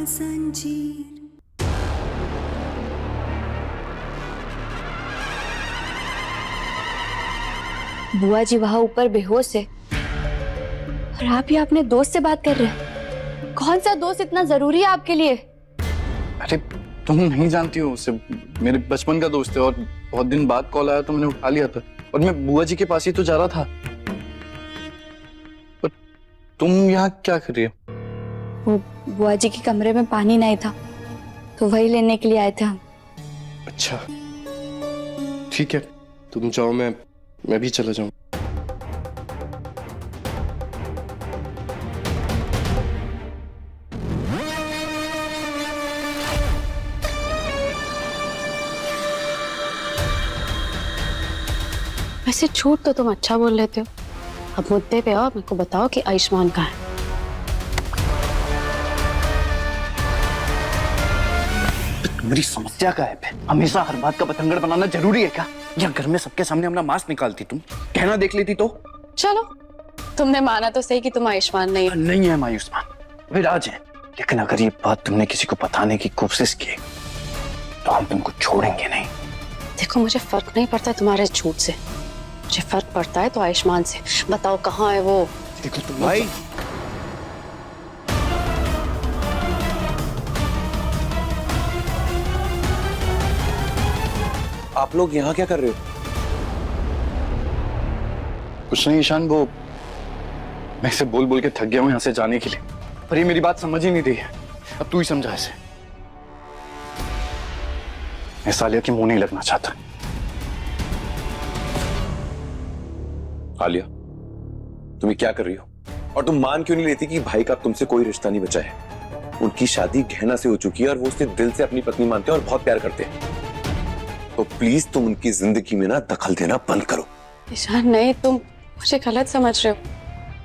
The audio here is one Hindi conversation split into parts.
जंजीर। बुआ जी वहां ऊपर बेहोश है और आप ही अपने दोस्त से बात कर रहे हैं। कौन सा दोस्त इतना जरूरी है आपके लिए? अरे तुम नहीं जानती हो उसे, मेरे बचपन का दोस्त है और बहुत दिन बाद कॉल आया तो मैंने उठा लिया था और मैं बुआ जी के पास ही तो जा रहा था। पर तुम यहाँ क्या कर रही हो? वो बुआ जी के कमरे में पानी नहीं था तो वही लेने के लिए आए थे हम। अच्छा ठीक है, तुम जाओ, मैं भी चला जाऊं। वैसे झूठ तो तुम अच्छा बोल लेते हो। अब मुद्दे पे आओ, मेरे को बताओ कि आयुष्मान कहाँ है? तुम्हारी समस्या का है? हमेशा हर बात का बतंगड़ बनाना जरूरी है क्या? या घर में सबके सामने अपना मास्क निकालती, तुम कहना देख लेती तो? चलो, तुमने माना तो सही कि तुम आयुष्मान नहीं हो। नहीं है आयुष्मान, विराज है। लेकिन अगर ये बात तुमने किसी को बताने की कोशिश की तो हम तुमको छोड़ेंगे नहीं। देखो, मुझे फर्क नहीं पड़ता तुम्हारे झूठ से, मुझे फर्क पड़ता है तो आयुष्मान से। बताओ कहाँ है वो? देखो तुम भाई, आप लोग यहाँ क्या कर रहे हो? कुछ नहीं ईशान, वो मैं इसे बोल बोल के थक गया हूँ यहाँ से जाने के लिए, पर ये मेरी बात समझ ही नहीं रही है। अब तू ही समझा इसे। मैं सालिया की मुंह नहीं लगना चाहता। आलिया, तुम ये क्या कर रही हो? और तुम मान क्यों नहीं लेती कि भाई का तुमसे कोई रिश्ता नहीं बचा है? उनकी शादी गहना से हो चुकी है और वो उसे दिल से अपनी पत्नी मानते हैं और बहुत प्यार करते हैं। तो प्लीज तुम उनकी जिंदगी में ना दखल देना बंद करो। ईशान नहीं, तुम मुझे गलत समझ रहे हो।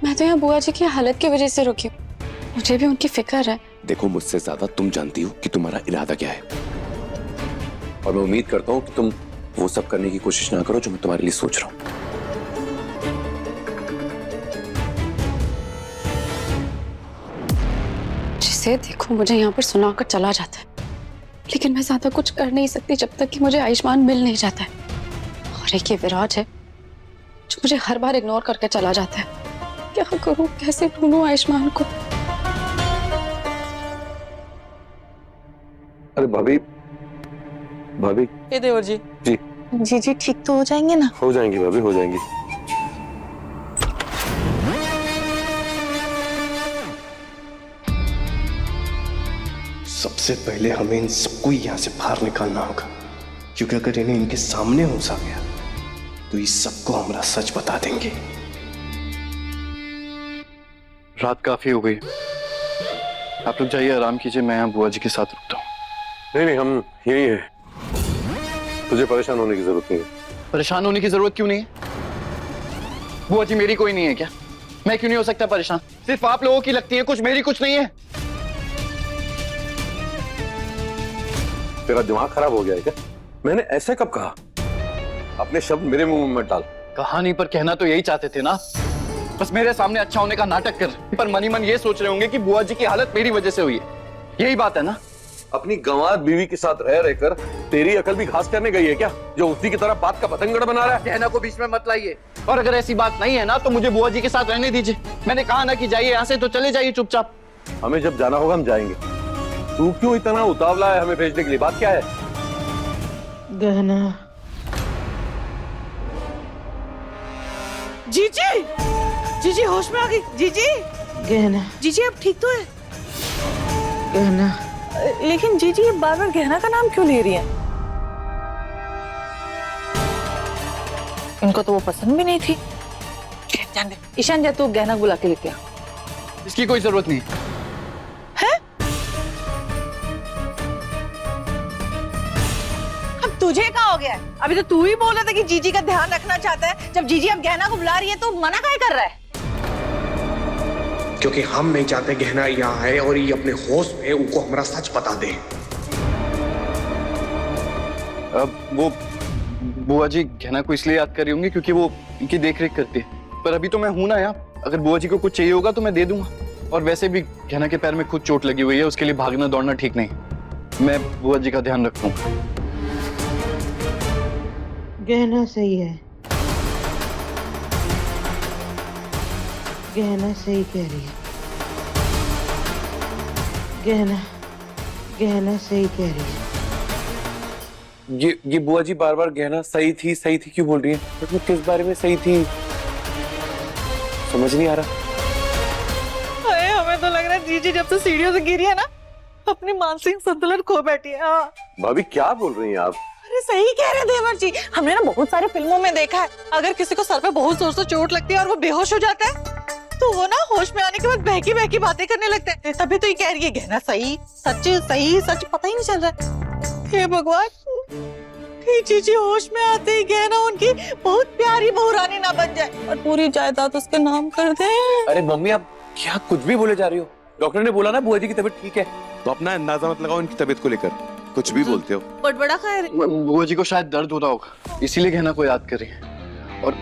मैं तो यहाँ बुआ जी की हालत की वजह से रुकी हूँ, मुझे भी उनकी फिक्र है। देखो, मुझसे ज्यादा तुम जानती हो कि तुम्हारा इरादा क्या है, और मैं उम्मीद करता हूँ कि तुम वो सब करने की कोशिश ना करो जो मैं तुम्हारे लिए सोच रहा हूँ। जिसे देखो मुझे यहाँ पर सुनाकर चला जाता है, लेकिन मैं ज्यादा कुछ कर नहीं सकती जब तक कि मुझे आयुष्मान मिल नहीं जाता है। और एक ये विराज है जो मुझे हर बार इग्नोर करके चला जाता है। क्या करूं, कैसे ढूंढूं आयुष्मान को? अरे भाभी, भाभी। ये देवर जी। जी जी ठीक तो हो जाएंगे ना? हो जाएंगी भाभी, हो जाएंगी। सबसे पहले हमें इन सबको यहाँ से बाहर निकालना होगा, क्योंकि अगर इन्हें इनके सामने होश आ गया तो इस सबको हमारा सच बता देंगे। रात काफी हो गई, आप लोग जाइए, आराम कीजिए। मैं यहाँ बुआ जी के साथ रुकता हूँ। नहीं नहीं, हम यही है, तुझे परेशान होने की जरूरत नहीं है। परेशान होने की जरूरत क्यों नहीं है? बुआ जी मेरी कोई नहीं है क्या? मैं क्यों नहीं हो सकता परेशान? सिर्फ आप लोगों की लगती है कुछ, मेरी कुछ नहीं है। तेरा दिमाग खराब हो गया है क्या? मैंने ऐसे कब कहा? अपने शब्द मेरे मुंह में मत डाल। कहानी पर कहना तो यही चाहते थे ना, बस मेरे सामने अच्छा होने का नाटक कर, पर मनी मन ये सोच रहे होंगे कि बुआ जी की हालत मेरी वजह से हुई है। यही बात है ना? अपनी गंवार बीवी के साथ रह रहकर तेरी अकल भी घास करने गई है क्या, जो उसी की तरह बात का पतंगड़ बना रहा है? कहना को बीच में मत लाइए, और अगर ऐसी बात नहीं है ना तो मुझे बुआ जी के साथ रहने दीजिए। मैंने कहा ना कि जाइए यहाँ से, तो चले जाइए चुपचाप। हमें जब जाना होगा हम जाएंगे। तू क्यों इतना उतावला है हमें भेजने के लिए? बात क्या है? गहना। जीजी, जीजी होश में आ गई। जीजी, गहना। जीजी अब ठीक तो है? गहना। लेकिन जीजी ये बार बार गहना का नाम क्यों ले रही है? इनको तो वो पसंद भी नहीं थी। ईशान जा, तू गहना बुला के लेके आ। इसकी कोई जरूरत नहीं है? अब तुझे क्या हो गया है? अभी तो तू ही बोल रहा था कि जीजी का ध्यान रखना चाहता है। जब जीजी अब गहना को बुला रही है तो मना काहे कर रहा है? क्योंकि हम नहीं चाहते गहना यहाँ है और ये अपने होश में उनको हमारा सच बता दे। अब वो बुआ जी गहना को इसलिए याद कर रही होंगी क्योंकि वो इनकी देख रेख करती है, पर अभी तो मैं हूं ना यहाँ। अगर बुआ जी को कुछ चाहिए होगा तो मैं दे दूंगा। और वैसे भी गहना के पैर में खुद चोट लगी हुई है, उसके लिए भागना दौड़ना ठीक नहीं। मैं बुआ जी का ध्यान रखता हूँ। गहना सही है, गहना सही कह रही है, गहना गहना सही कह रही है। ये बुआ जी बार बार गहना सही थी क्यों बोल रही है? मतलब किस बारे में सही थी समझ नहीं आ रहा। अरे हमें तो लग रहा है जीजी जब से सीढ़ियों से गिरी है ना, अपनी मानसिक संतुलन खो बैठी है। हाँ। भाभी क्या बोल रही हैं आप? अरे सही कह रहे देवर जी, हमने ना बहुत सारे फिल्मों में देखा है, अगर किसी को सर पे बहुत जोर से चोट लगती है और वो बेहोश हो जाता है तो वो ना होश में आने के बाद बहकी बहकी बातें करने लगते हैं। तभी तो ये कह रही है गहना सही सच पता ही नहीं चल रहा है। हे भगवान, कहीं जीजी होश में आते ही गहना उनकी बहुत प्यारी बहू रानी ना बन जाए और पूरी जायदाद उसके नाम कर दे। अरे मम्मी आप क्या कुछ भी बोले जा रही हो? डॉक्टर ने बोला ना बुआ जी की तबीयत ठीक है, तो अपना अंदाजा मत लगाओ इनकी तबीयत को लेकर, कुछ भी बोलते हो। बट बड़ा खैर बुआ जी को शायद दर्द हो रहा होगा, इसीलिए गहना को याद कर रही है और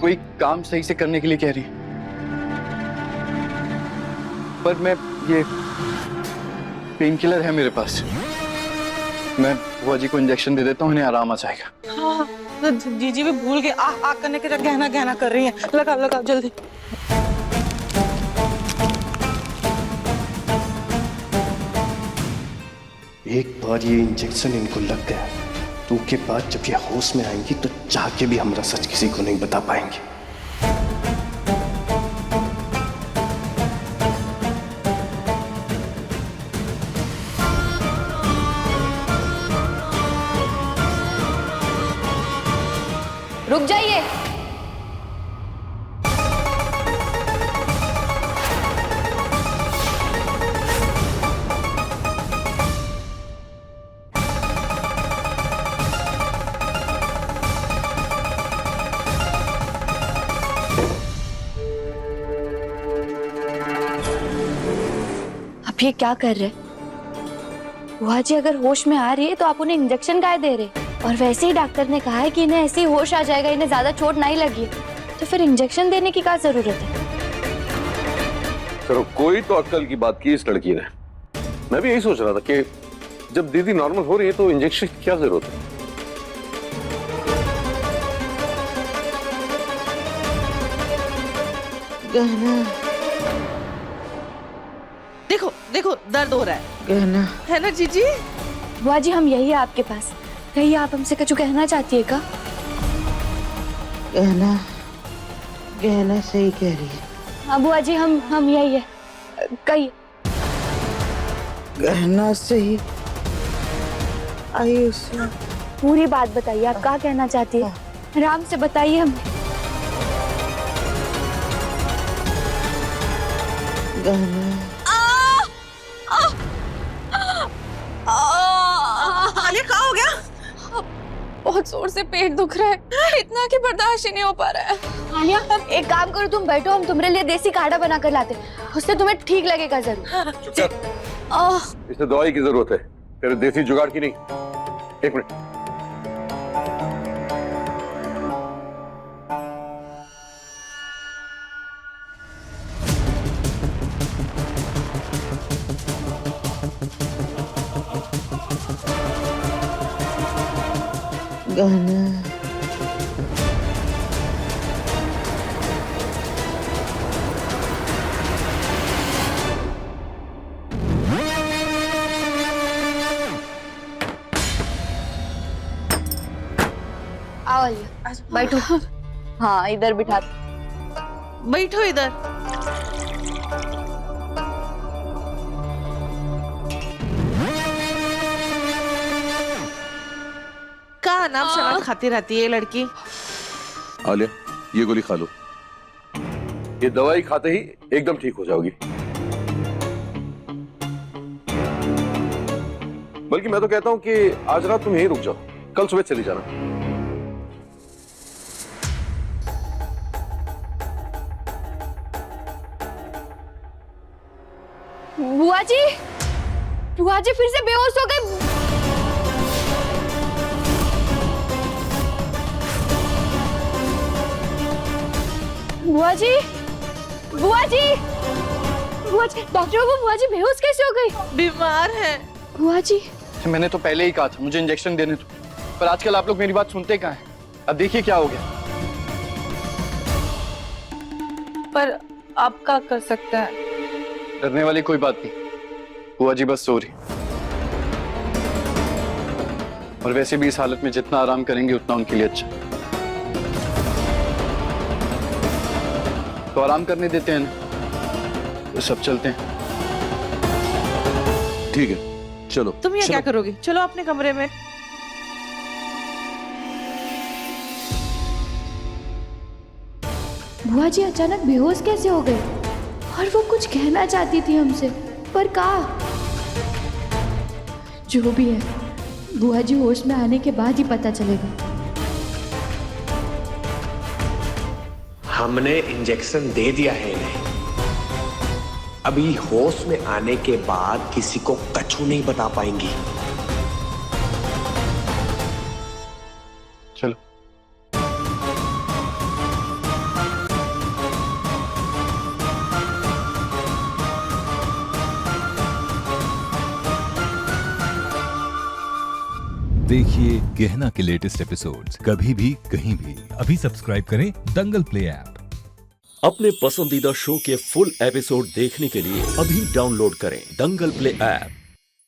कोई काम सही से करने के लिए कह रही है। पर मैं ये पेन किलर है मेरे पास, मैं बुआ जी को इंजेक्शन दे देता हूँ, उन्हें आराम आ जाएगा। हाँ, तो जीजी भी भूल गए आ करने के गहना गहना कर रही है। लगा जल्दी। एक बार ये इंजेक्शन इनको लग गया तो उसके बाद जब ये होश में आएंगी तो चाह के भी हमारा सच किसी को नहीं बता पाएंगे। रुक जाइए। आप ये क्या कर रहे? बुआ जी अगर होश में आ रही है तो आप उन्हें इंजेक्शन काहे दे रहे? और वैसे ही डॉक्टर ने कहा है कि इन्हें ऐसे ही होश आ जाएगा, इन्हें ज्यादा चोट नहीं लगी है, तो फिर इंजेक्शन देने की क्या जरूरत है? चलो कोई तो अक्ल की बात की इस लड़की ने। मैं भी यही सोच रहा था कि जब दीदी नॉर्मल हो रही है तो इंजेक्शन की क्या जरूरत है। गहना देखो देखो दर्द हो रहा है, गहना है ना जीजी? बुआ जी हम यही है आपके पास, कहीं आप हमसे कुछ कहना चाहती है क्या? गहना गहना सही कह रही है। हाँ बुआ जी हम यही है, कहिए। गहना सही आई उसने। पूरी बात बताइए, आप क्या कहना चाहती है? आराम से बताइए हमें। गहना आलिया क्या हो गया? बहुत जोर से पेट दुख रहा है, इतना कि बर्दाश्त ही नहीं हो पा रहा है। आलिया एक काम करो, तुम बैठो, हम तुम्हारे लिए देसी काढ़ा बना कर लाते, उससे तुम्हें ठीक लगेगा जरूर। इसे दवाई की जरूरत है, तेरे देसी जुगाड़ की नहीं। एक मिनट। गहना आओ आलिया बैठो। हाँ इधर बिठा। बैठो इधर। का नाम शराब खाती रहती है लड़की। आलिया ये गोली खा लो, ये दवाई खाते ही एकदम ठीक हो जाओगी। बल्कि मैं तो कहता हूं कि आज रात तुम यहीं रुक जाओ, कल सुबह चली जाना। बुआ जी फिर से बेहोश हो गए। बुआ जी बुआ जी, डॉक्टर बाबू, बुआ जी बेहोश कैसे हो गई? बीमार है। बुआ जी, मैंने तो पहले ही कहा था मुझे इंजेक्शन देने दो, पर आजकल आप लोग मेरी बात सुनते कहाँ हैं? अब देखिए क्या हो गया। पर आप क्या कर सकते हैं? डरने वाली कोई बात नहीं, बुआ जी बस सो रही, और वैसे भी इस हालत में जितना आराम करेंगे उतना उनके लिए अच्छा। तो आराम करने देते हैं ना, तो सब चलते हैं। ठीक है, चलो। तुम ये क्या करोगे? चलो अपने कमरे में। बुआ जी अचानक बेहोश कैसे हो गए? और वो कुछ कहना चाहती थी हमसे, पर कहा? जो भी है, बुआ जी होश में आने के बाद ही पता चलेगा। हमने इंजेक्शन दे दिया है इन्हें। अभी होश में आने के बाद किसी को कछु नहीं बता पाएंगी। चलो। देखिए गहना के लेटेस्ट एपिसोड्स कभी भी कहीं भी। अभी सब्सक्राइब करें दंगल प्ले ऐप। अपने पसंदीदा शो के फुल एपिसोड देखने के लिए अभी डाउनलोड करें दंगल प्ले ऐप।